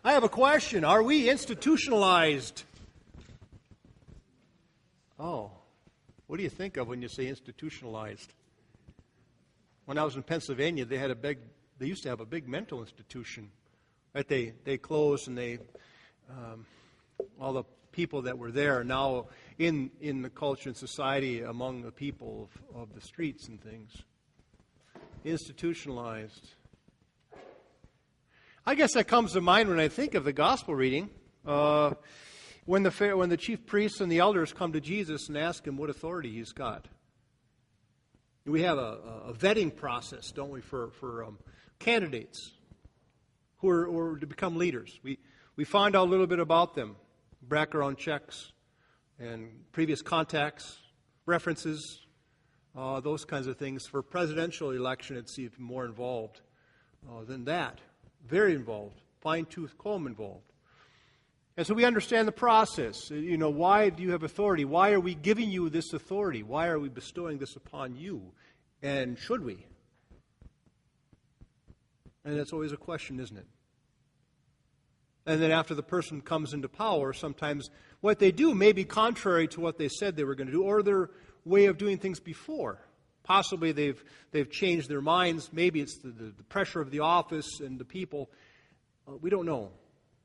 I have a question. Are we institutionalized? Oh, what do you think of when you say institutionalized? When I was in Pennsylvania, they used to have a big mental institution. Right? They closed, and all the people that were there are now in the culture and society among the people of the streets and things. Institutionalized. I guess that comes to mind when I think of the gospel reading. When the chief priests and the elders come to Jesus and ask him what authority he's got. We have a vetting process, don't we, for candidates who are to become leaders. We find out a little bit about them, background checks and previous contacts, references, those kinds of things. For presidential election, it's even more involved than that. Very involved, fine-tooth comb involved. And so we understand the process. Why do you have authority? Why are we giving you this authority? Why are we bestowing this upon you? And should we? And that's always a question, isn't it? And then after the person comes into power, sometimes what they do may be contrary to what they said they were going to do, or their way of doing things before. Possibly they've changed their minds. Maybe it's the pressure of the office and the people. We don't know.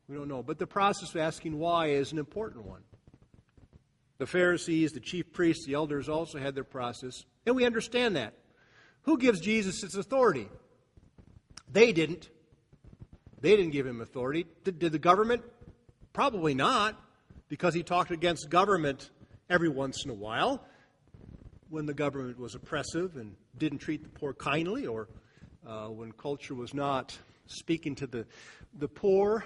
We don't know. But the process of asking why is an important one. The Pharisees, the chief priests, the elders also had their process. And we understand that. Who gives Jesus his authority? They didn't. They didn't give him authority. Did the government? Probably not, because he talked against government every once in a while when the government was oppressive and didn't treat the poor kindly, or when culture was not speaking to the poor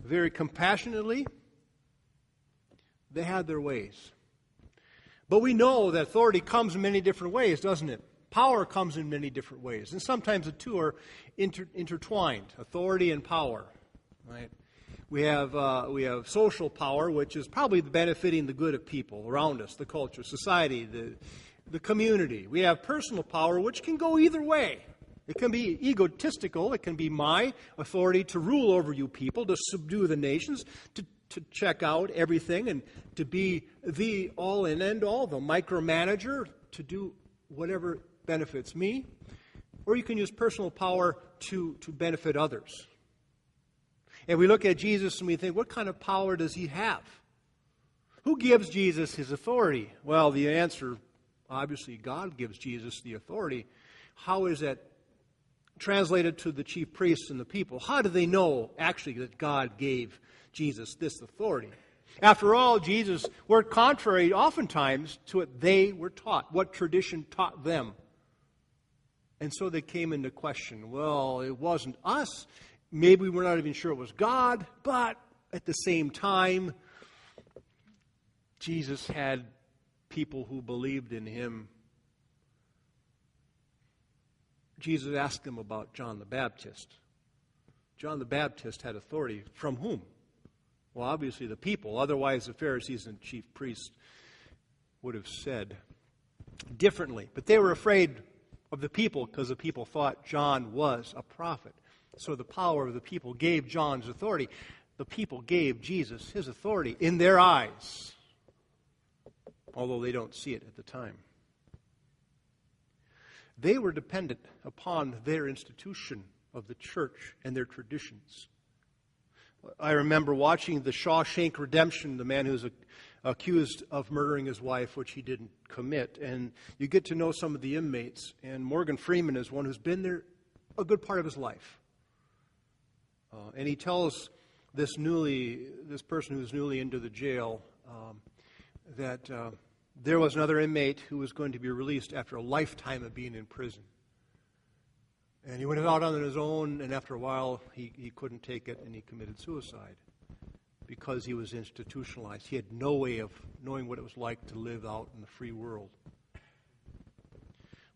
very compassionately. They had their ways. But we know that authority comes in many different ways, doesn't it? Power comes in many different ways. And sometimes the two are intertwined, authority and power. Right? We have social power, which is probably benefiting the good of people around us, the culture, society, the community. We have personal power, which can go either way. It can be egotistical. It can be my authority to rule over you people, to subdue the nations, to check out everything, and to be the all and end all, the micromanager, to do whatever benefits me. Or you can use personal power to benefit others. And we look at Jesus and we think, what kind of power does he have? Who gives Jesus his authority? Well, the answer, obviously, God gives Jesus the authority. How is that translated to the chief priests and the people? How do they know, actually, that God gave Jesus this authority? After all, Jesus worked contrary, oftentimes, to what they were taught, what tradition taught them. And so they came into question. Well, it wasn't us. Maybe we're not even sure it was God. But at the same time, Jesus had people who believed in him. Jesus asked them about John the Baptist. John the Baptist had authority from whom? Well, obviously the people. Otherwise, the Pharisees and chief priests would have said differently. But they were afraid of the people because the people thought John was a prophet. So the power of the people gave John's authority. The people gave Jesus his authority in their eyes, although they don't see it at the time. They were dependent upon their institution of the church and their traditions. I remember watching the Shawshank Redemption, the man who's accused of murdering his wife, which he didn't commit. And you get to know some of the inmates. And Morgan Freeman is one who's been there a good part of his life. And he tells this person who's newly into the jail that there was another inmate who was going to be released after a lifetime of being in prison. And he went out on his own, and after a while, he couldn't take it, and he committed suicide because he was institutionalized. He had no way of knowing what it was like to live out in the free world.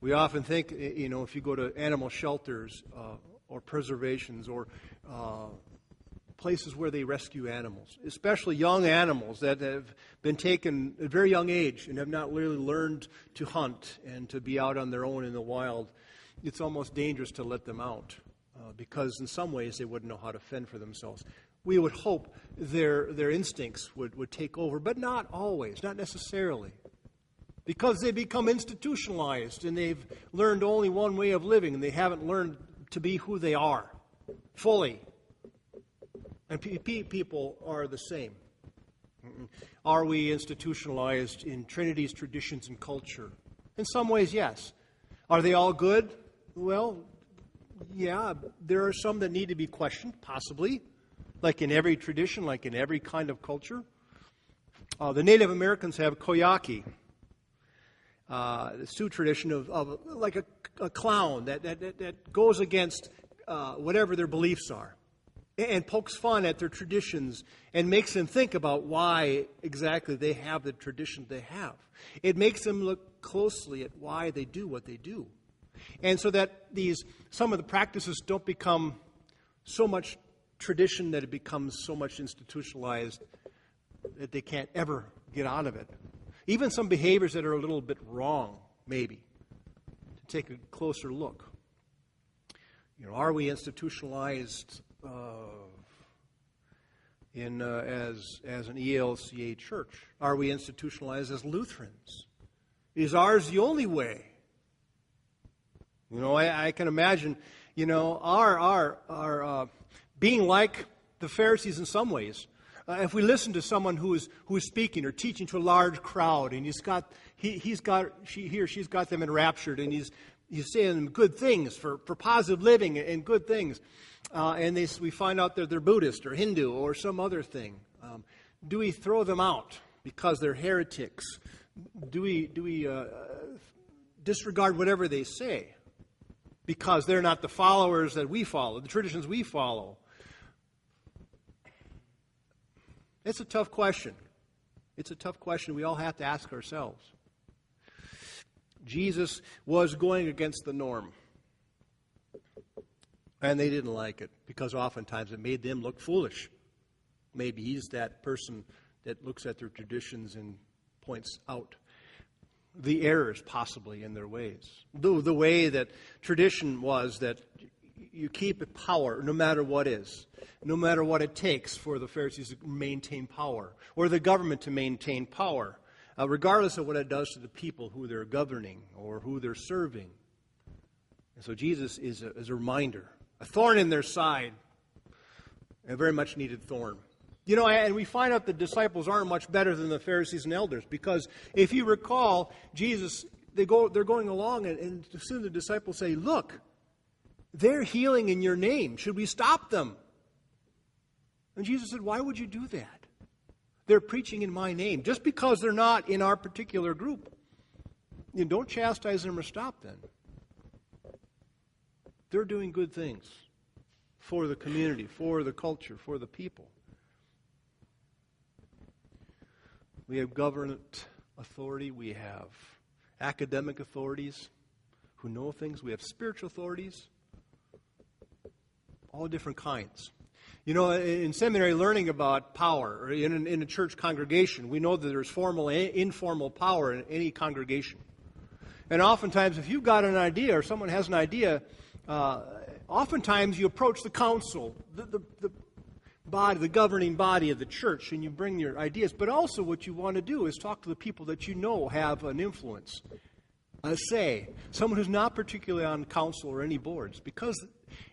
We often think, if you go to animal shelters or preservations or places where they rescue animals, especially young animals that have been taken at a very young age and have not really learned to hunt and to be out on their own in the wild, it's almost dangerous to let them out because in some ways they wouldn't know how to fend for themselves. we would hope their instincts would take over, but not always, not necessarily. Because they become institutionalized and they've learned only one way of living and they haven't learned to be who they are fully. And people are the same. Are we institutionalized in Trinity's traditions and culture? In some ways, yes. Are they all good? Well, yeah, there are some that need to be questioned, possibly, like in every tradition, like in every kind of culture. The Native Americans have koyaki, the Sioux tradition of like a clown that goes against whatever their beliefs are, and pokes fun at their traditions and makes them think about why exactly they have the tradition they have. It makes them look closely at why they do what they do. And so that some of the practices don't become so much tradition that it becomes so much institutionalized that they can't ever get out of it. Even some behaviors that are a little bit wrong, maybe, to take a closer look. Are we institutionalized as an ELCA church? Are we institutionalized as Lutherans? Is ours the only way? I can imagine, our being like the Pharisees in some ways. If we listen to someone who is speaking or teaching to a large crowd, and she's got them enraptured, and he's saying good things for positive living and good things, and we find out that they're Buddhist or Hindu or some other thing. Do we throw them out because they're heretics? Do we disregard whatever they say because they're not the followers that we follow, the traditions we follow? It's a tough question. It's a tough question we all have to ask ourselves. Jesus was going against the norm. And they didn't like it because oftentimes it made them look foolish. Maybe he's that person that looks at their traditions and points out the errors possibly in their ways. The way that tradition was that you keep power no matter what is, no matter what it takes for the Pharisees to maintain power or the government to maintain power, regardless of what it does to the people who they're governing or who they're serving. And so Jesus is a reminder, a thorn in their side, a very much needed thorn. And we find out the disciples aren't much better than the Pharisees and elders because if you recall, Jesus, they're going along and soon the disciples say, look, they're healing in your name. Should we stop them? And Jesus said, why would you do that? They're preaching in my name. Just because they're not in our particular group, don't chastise them or stop them. They're doing good things for the community, for the culture, for the people. We have government authority. We have academic authorities who know things. We have spiritual authorities. All different kinds. In seminary, learning about power, or in a church congregation, we know that there's formal and informal power in any congregation. And oftentimes, if you've got an idea or someone has an idea, oftentimes you approach the council, the governing body of the church, and you bring your ideas. But also what you want to do is talk to the people that you know have an influence, a say, someone who's not particularly on council or any boards, because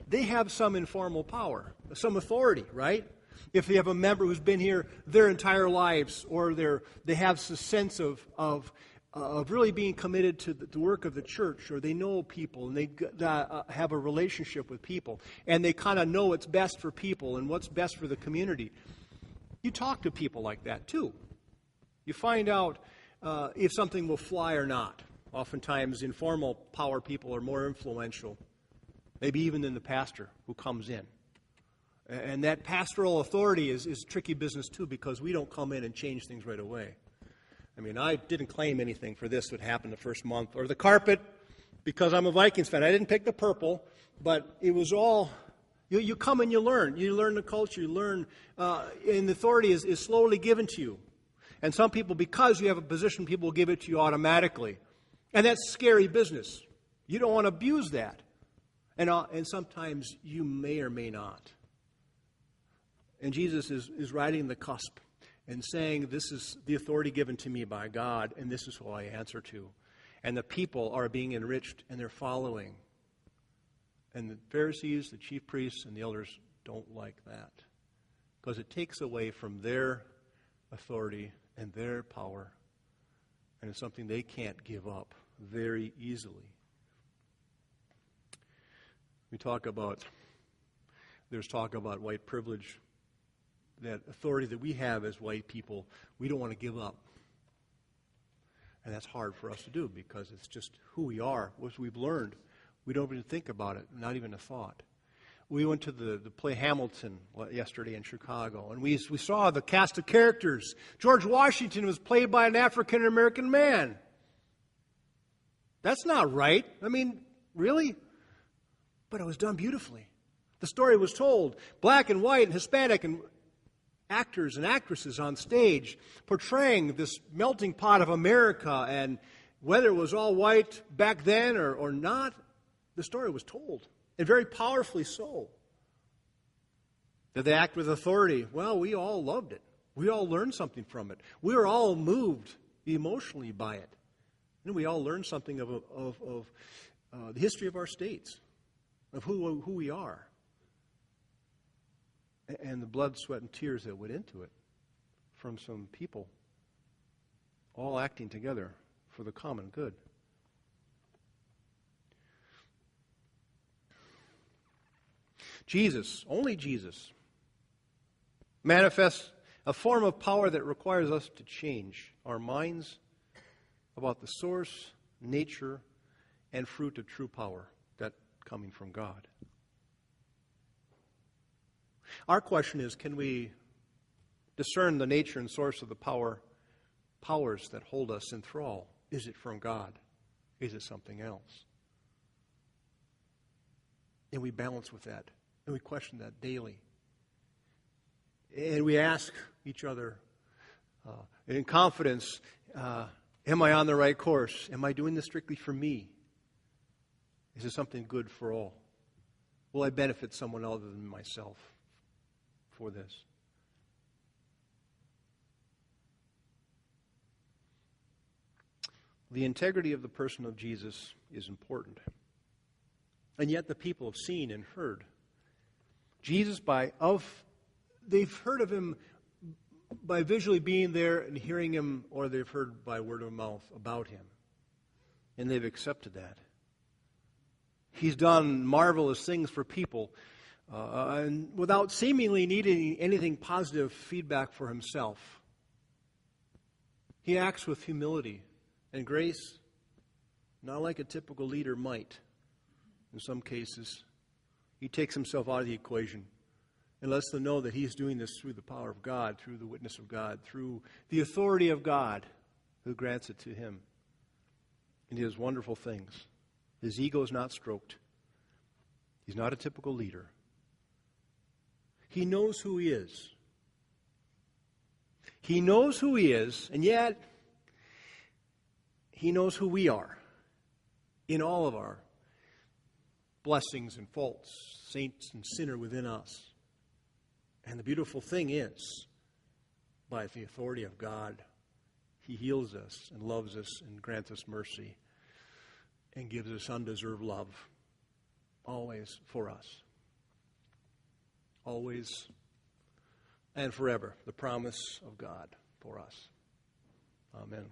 they have some informal power, some authority, right? If they have a member who's been here their entire lives, or they have a sense of really being committed to the work of the church, or they know people and they have a relationship with people, and they kind of know what's best for people and what's best for the community. You talk to people like that too. You find out if something will fly or not. Oftentimes, informal power people are more influential, maybe even than the pastor who comes in. And that pastoral authority is tricky business too, because we don't come in and change things right away. I didn't claim anything for this would happen the first month. Or the carpet, because I'm a Vikings fan. I didn't pick the purple, but it was all, you come and you learn. You learn the culture, you learn, and the authority is slowly given to you. And some people, because you have a position, people will give it to you automatically. And that's scary business. You don't want to abuse that. And sometimes you may or may not. And Jesus is riding the cusp and saying, this is the authority given to me by God, and this is who I answer to. And the people are being enriched, and they're following. And the Pharisees, the chief priests, and the elders don't like that, because it takes away from their authority and their power, and it's something they can't give up very easily. There's talk about white privilege, that authority that we have as white people, we don't want to give up. And that's hard for us to do because it's just who we are, what we've learned. We don't even think about it, not even a thought. We went to the play Hamilton yesterday in Chicago, and we saw the cast of characters. George Washington was played by an African-American man. That's not right. I mean, really? But it was done beautifully. The story was told, black and white and Hispanic and actors and actresses on stage portraying this melting pot of America, and whether it was all white back then or not, the story was told, and very powerfully so. Did they act with authority? Well, we all loved it. We all learned something from it. We were all moved emotionally by it. And we all learned something of the history of our states, of who we are, and the blood, sweat, and tears that went into it from some people all acting together for the common good. Jesus, only Jesus, manifests a form of power that requires us to change our minds about the source, nature, and fruit of true power that coming from God. Our question is, can we discern the nature and source of the powers that hold us in thrall? Is it from God? Is it something else? And we balance with that, and we question that daily. And we ask each other in confidence, am I on the right course? Am I doing this strictly for me? Is this something good for all? Will I benefit someone other than myself for this? The integrity of the person of Jesus is important. And yet the people have seen and heard Jesus they've heard of him by visually being there and hearing him, or they've heard by word of mouth about him. And they've accepted that. He's done marvelous things for people and without seemingly needing anything positive feedback for himself. He acts with humility and grace, not like a typical leader might. In some cases, he takes himself out of the equation and lets them know that he's doing this through the power of God, through the witness of God, through the authority of God who grants it to him. And he does wonderful things. His ego is not stroked. He's not a typical leader. He knows who he is. He knows who he is, and yet he knows who we are in all of our blessings and faults, saints and sinner within us. And the beautiful thing is, by the authority of God, he heals us and loves us and grants us mercy and gives us undeserved love, always for us. Always and forever, the promise of God for us. Amen.